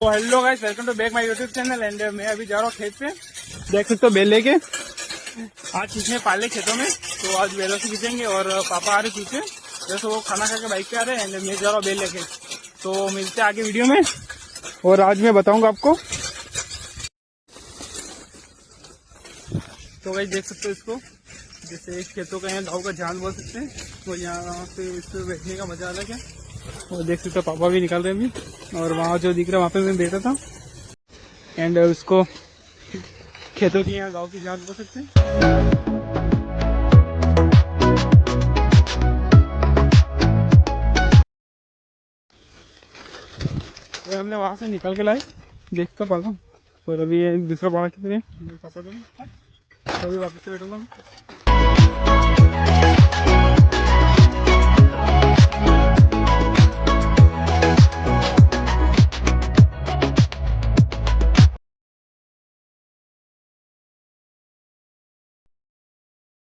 तो hello guys, welcome to back my YouTube channel. And मैं अभी जा रहा हूँ खेत पे, देख सकते हो बेल लेके। आज खींचने पाले खेतों में, तो आज बेलों से खींचेंगे। और पापा आ रहे पीछे, जैसे वो खाना खा के बाइक पे आ रहे हैं। एंड मैं जा रहा हूँ बेल लेके। तो मिलते हैं आगे वीडियो में, और आज मैं बताऊंगा आपको। तो गाइस देख सकते हो इसको, जैसे खेतों का यहाँ गाँव का जान बोल सकते हैं। तो यहाँ पे इस पे बैठने का मजा अलग है। और देख सकते हो पापा भी निकल रहे हैं अभी, और वहाँ जो दिख रहा है वहाँ पे मैं बैठा था। एंड उसको खेतों की यहाँ गाँव की जान बोल सकते हैं। तो हमने वहाँ से निकल के लाए, देख तो पाला। और अभी ये दूसरा बाड़ा कितने पापा तो अभी वापस से बैठूंगा।